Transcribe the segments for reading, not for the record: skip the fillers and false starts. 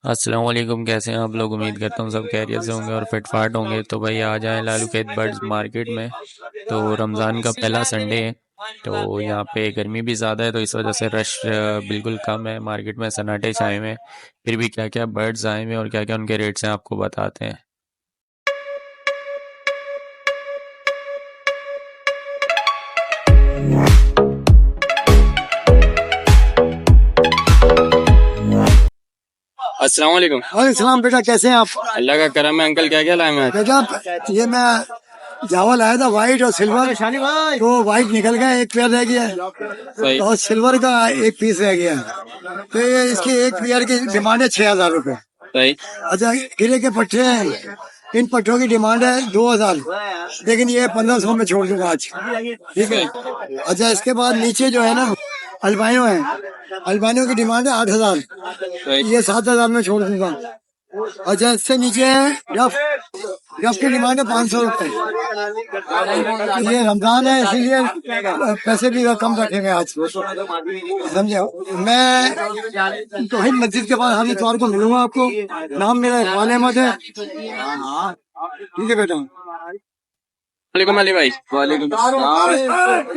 अस्सलाम वालेकुम। कैसे हैं आप लोग? उम्मीद करता हूँ सब खैरियत से होंगे और फिट फाट होंगे। तो भाई आ जाएं लालू के बर्ड्स मार्केट में। तो रमज़ान का पहला संडे है, तो यहाँ पे गर्मी भी ज़्यादा है, तो इस वजह से रश बिल्कुल कम है। मार्केट में सन्नाटे छाए हुए हैं। फिर भी क्या क्या बर्ड्स आए हुए हैं और क्या क्या उनके रेट्स हैं आपको बताते हैं। अस्सलाम वालेकुम। वालेकुम सलाम बेटा, कैसे हैं आप? अल्लाह का करम है। अंकल क्या क्या लाए हैं? बेटा ये मैं चावल आया था व्हाइट और सिल्वर, तो व्हाइट निकल गया, एक पेयर रह गया है सही और सिल्वर का एक पीस रह गया है। तो ये इसकी एक पेयर की डिमांड है 6,000 रुपए। सही। अच्छा, गिरे के पट्टे हैं, इन पट्टों की डिमांड है 2,000, लेकिन ये 1,500 में छोड़ दूंगा आज, ठीक है? अच्छा, इसके बाद नीचे जो है ना अल्बाइनो है, अल्बाइनो की डिमांड है 8,000, सही। ये 7,000 में छोड़ दूंगा। अच्छा, इससे नीचे है रफ, रफ की डिमांड है 500 रुपए। ये रमजान है इसीलिए पैसे भी कम रखेंगे आज, समझे? मैं तो मस्जिद के पास हर इतवार को मिलूंगा आपको। नाम मेरा इकबाल अहमद है, ठीक है बेटा? वालेकुम अली भाई। वालेकुम।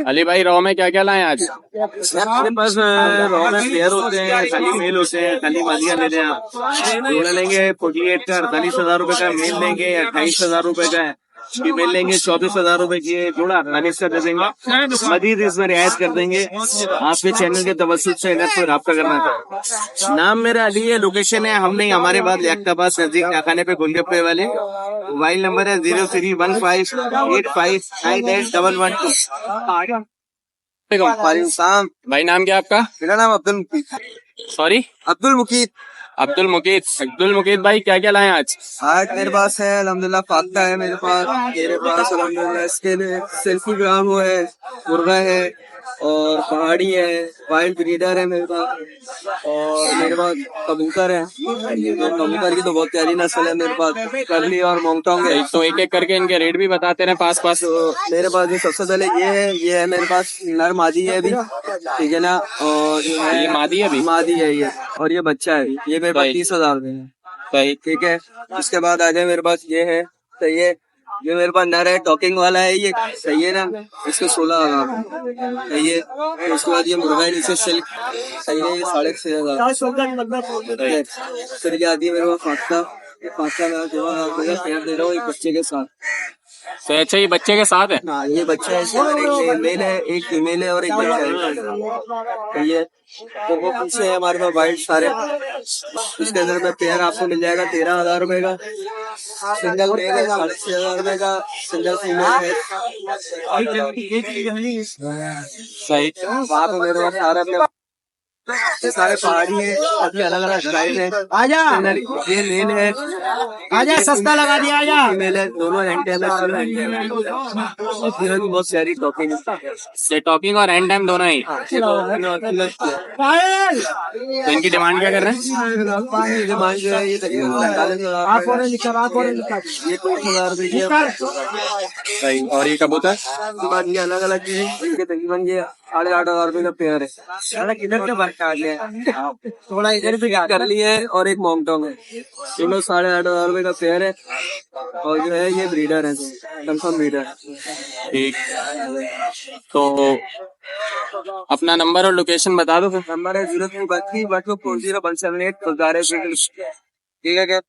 अली भाई रॉ में क्या क्या लाए आज? हमारे पास रॉ में पेयर होते हैं, खाली मेल होते हैं, खाली मादिया ले लें आप। जोड़ा लेंगे 48 का 48,000 रुपए का, मेल लेंगे 28,000 रुपए का है, फीमेल लेंगे 24,000 रुपए की है, जोड़ा 48 का दे देंगे। मजीद इसमें रियायत कर देंगे। आपके चैनल के तवज्जुह से इन्हें कोई राब्ता करना था। नाम मेरा अली है, लोकेशन है हम नहीं हमारे बाद लियाकताबाद नजदीक नाखाने पे गोलगप्पे वाले। मोबाइल नंबर है 031585981112। भाई नाम क्या आपका? मेरा नाम अब्दुल मुकीद। सॉरी? अब्दुल मुकीद। अब्दुल मुकीद। अब्दुल मुकीद भाई क्या क्या लाए आज? आज मेरे पास है अल्हम्दुलिल्लाह फाख्ता है, मेरे पास अल्हम्दुलिल्लाह इसके लिए सेल्फी ग्राम है, मुर्गा है और पहाड़ी है, वाइल्ड ब्रीडर है मेरे पास, और मेरे पास कबूतर है। तो कबूतर की तो बहुत प्यारी नस्ल है मेरे पास, करली और मोंगटोंग है। तो एक एक करके इनके रेट भी बताते रहे पास पास। तो मेरे पास ये सबसे पहले ये है मेरे पास नर मादी है अभी, ठीक है ना? और जो है ये मादी है अभी? मादी है ये, और ये बच्चा है, ये मेरे पास सही। 30,000 में है, सही। ठीक है? इसके बाद आ जाए मेरे पास ये है, सही है, ये मेरे पास नर है, टॉकिंग वाला है ये, सही है ना? इसको 16,000, सही है। उसके बाद ये मुर्गा है, इसे सिल्क, सही है, ये 6,500। फिर ये आती है मेरे पास फाख्ता, ये फाख्ता मैं पेड़ दे रहा हूँ एक बच्चे के साथ। तो अच्छा ये बच्चे के साथ है? हाँ, ये बच्चा है, एक मेल है, एक फीमेल है और एक बच्चा है, ये तो वो पीछे है हमारे पास वाइट सारे। इसके अंदर में पेयर आपको मिल जाएगा 13,000 रुपए का, सिंगल मेल है 6,500 रुपए का, सिंगल फीमेल है। सही। वहाँ पे मेरे पास सारे अपने ये सारे पहाड़ी है, सबके अलग अलग स्टाइल है। आजा ये मेल है, आजा, सस्ता लगा दिया, आजा। फीमेल है, दोनों हैंड बहुत प्यारी टॉकिंग ये टॉकिंग और एंड टाइम दोनों ही? तो इनकी डिमांड क्या कर रहे हैं? डिमांड जो है ये तकरीबन 45,000 सही। और ये कबूतर? ये अलग अलग चीज इनके तकरीबन ये 8,500 का पेयर है। किधर के बात काट लिया, थोड़ा इधर भी कर लिए, और एक मोंगटोंग है, दोनों 8,500 का पेयर है। और जो है ये ब्रीडर है, कंफर्म ब्रीडर। ठीक। तो अपना नंबर और लोकेशन बता दो फिर। नंबर है 0332 ठीक है क्या?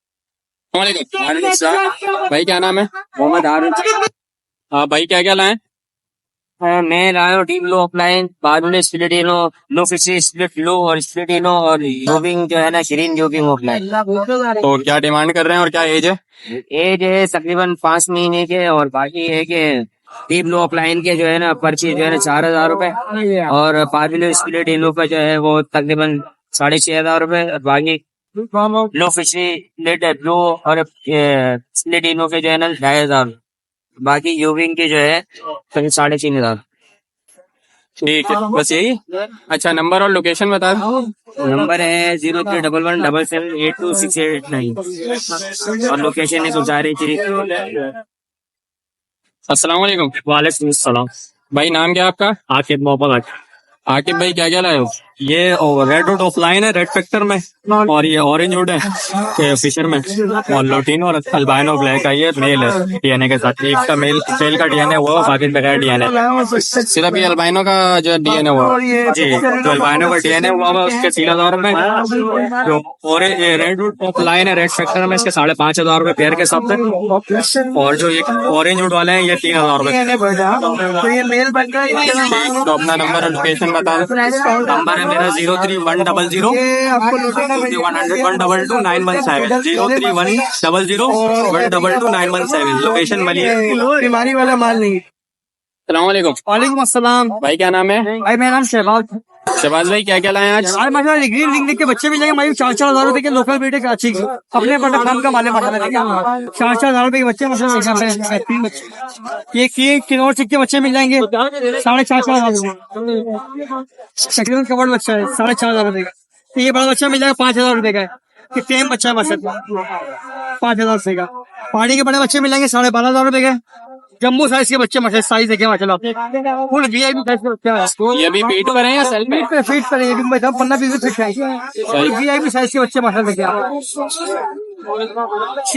वालेकुम। भाई क्या नाम है? मोहम्मद आरिफ। हाँ भाई क्या क्या लाए? मैं लाया हूँ टीम लो ऑफलाइन, बाद में स्प्लिट इनो, लो फिशी स्प्लिट लो और स्प्लिट इनो, और जोबिंग जो है ना शरीन जोबिंग ऑफलाइन। तो क्या डिमांड कर रहे हैं और क्या एज है? एज है तकरीबन 5 महीने के, और बाकी है कि टीम लो ऑफलाइन के जो है ना पर्ची जो है ना 4,000 रुपए, और पार्विलो स्प्लिट इनो का जो है वो तकरीबन 6,500 रुपए, और बाकी लो फिशी स्प्लिट ब्लू और स्प्लिट इनो के जो है ना 2,500, बाकी यूविंग के जो है 3,500। ठीक है, बस यही। अच्छा नंबर और लोकेशन बता दो। नंबर है 031177826889, और लोकेशन है गुजारे चीरी। अस्सलाम वालेकुम। वालेकुम सलाम। भाई नाम क्या आपका? आकिब मोहम्मद। आकिब भाई क्या क्या लाए हो? ये रेड वुड ऑफलाइन है रेड फैक्टर में, और ये ऑरेंज वुड है फिशर में, और लोटिनो और अल्बाइनो ब्लैक है, ये मेल है डीएनए के साथ। एक का मेल फीमेल का डीएनए हुआ, बाकी बगैर डीएनए। सिर्फ ये अल्बाइनो का जो डीएनए हुआ। जी, जो अल्बाइनो का डीएनए हुआ हुआ उसके 3,000 रुपए, जो और ये रेड वुड ऑफलाइन है रेड फैक्टर में, इसके 5,500 रुपए पेयर के हिसाब से, और जो ये ऑरेंज वुड वाले हैं ये 3,000 रुपए। तो अपना नंबर और लोकेशन बता दो। नंबर है मेरा 03100 100 03100 लोकेशन मलिया। बीमारी वाला माल नहीं। सलाम वालेकुम। वालेकुम अस्सलाम। भाई क्या नाम है? भाई मेरा नाम शहबाज। शहबाज भाई क्या क्या लाए हैं आज? आज माशाल्लाह ग्रीन रिंग के बच्चे मिलेंगे हमारे 4,000 रुपए के लोकल ब्रीड कराची के, अपने बड़ा काम का माले माशाल्लाह 4,000 रुपए के बच्चे माशाल्लाह। ये किनोर चिक के बच्चे मिल जाएंगे 4,500 तकरीबन कवर्ड बच्चा है 4,500 रुपए का। तो ये बड़ा बच्चा मिल जाएगा 5,000 रुपए का है, ये टेम बच्चा है माशाल्लाह 5,000 रुपए का। पहाड़ी के बड़े बच्चे मिल जाएंगे 12,500 रुपए के। जम्बू साइज के बच्चे माशाल्लाह साइज देखे माशाल्लाह फुल वीआईपी साइज के बच्चे हैं। ये भी पीट पर हैं या सेल पे? फीट पर ये भी मतलब 15-20 फिट है। वीआईपी साइज के बच्चे माशाल्लाह देखे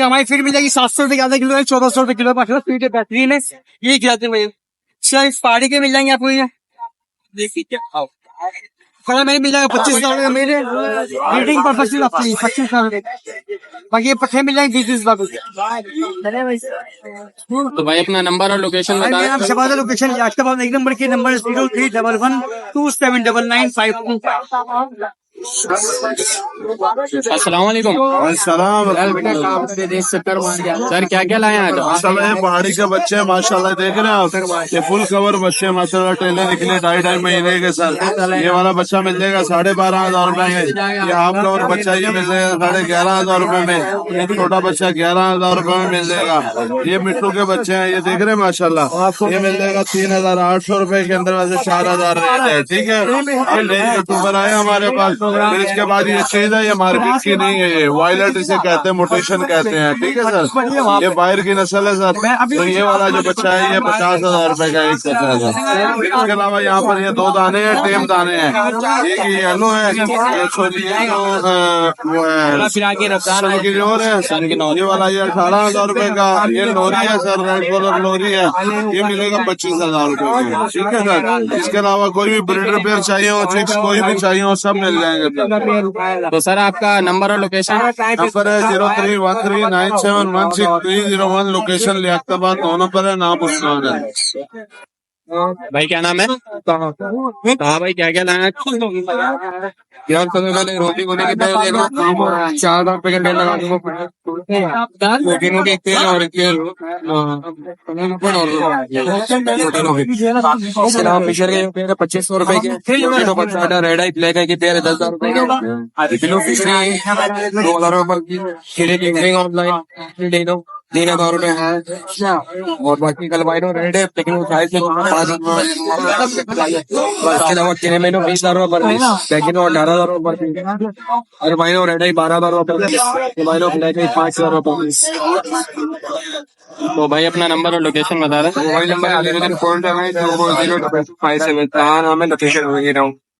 हमारी फीट मिल जाएगी 700 रुपए आधा किलो है, 1,400 रुपए किलो माशाल्लाह फीट है, बेहतरीन है। ये खिलाते हैं भैया। पहाड़ी के मिल जाएंगे आपको, ये देखिए बड़ा मेरे मिल जाएगा 25,000 रुपए का मेरे ब्रीडिंग पर्पज से 25,000 रुपए। बाकी ये पट्टे मिल जाएंगे 20,000 रुपए। तो भाई अपना नंबर और लोकेशन बता मेरा नाम शहबाज है, लोकेशन याशकाबाद। एक नंबर के नंबर 0311 279952। अस्सलाम वालेकुम। सर क्या क्या लाए हैं आज? माशाल्लाह ये पहाड़ी के बच्चे हैं माशाल्लाह, देख रहे हैं आप, ये फुल कवर बच्चे हैं माशाल्लाह, टेलर निकले 2.5 महीने के सर। ये वाला बच्चा मिल जाएगा 12,500 रुपए में। ये हाफ कवर बच्चा ये मिल जाएगा 11,500 रुपए में। ये छोटा बच्चा 11,000 रुपए में मिल जाएगा। ये मिट्टू के बच्चे हैं, ये देख रहे हैं माशाल्लाह, ये मिल जाएगा 3,800 रुपए के अंदर, वैसे 4,000 रेट है। ठीक है, ये नए यूट्यूबर आए हमारे पास। फिर इसके बाद ये चीज है, ये मार्केट की नहीं है, ये वायलेट इसे कहते हैं, मोटेशन कहते हैं। ठीक है सर, ये बाहर की नस्ल है सर। तो ये वाला जो बच्चा है ये 50,000 रुपए का एक बच्चा है सर। इसके अलावा यहाँ पर ये 2 दाने हैं, टेम दाने हैं। एक ये येलो है, ये छोटी है वो है सन की नोर है। ये वाला ये 18,000 रुपए का ये लोरी है सर, रेड कलर लोरी है, ये मिलेगा 25,000 रुपए का। ठीक है सर, इसके अलावा कोई भी ब्रीडर पेयर चाहिए हो, चिक्स कोई भी चाहिए हो, सब मिल जाएंगे। तो सर आपका नंबर और लोकेशन? नंबर है 031397163001। लोकेशन लियाकताबाद 9 नंबर है, नाम उस्मान है। भाई क्या नाम है? कहा भाई क्या क्या लाए हैं? यार सबसे पहले रोटी होने के पहले 4,000 रुपए का तेल लगा दूंगा, प्रोटीनों के तेल और तेल फिशर के पेड़ है 2,500 रुपए के। रेड आई ब्लैक आई के पेड़ है 10,000 रुपए के। किलो फिशरी 2,000 रुपए की। खिले की रिंग ऑनलाइन 3,000 रुपए है। और बाकी कलवाइनो रेड है, लेकिन वो साइज इसके अलावा किने में 20,000 रुपए पर पीस, लेकिन वो 18,000 रुपए पर पीस। और माइनो रेड है 12,000 रुपए पर पीस, माइनो ब्लैक है 5,000 रुपए पर पीस। तो भाई अपना नंबर और लोकेशन बता रहे? मोबाइल नंबर 004 नाम है, लोकेशन हो गई रहा हूँ।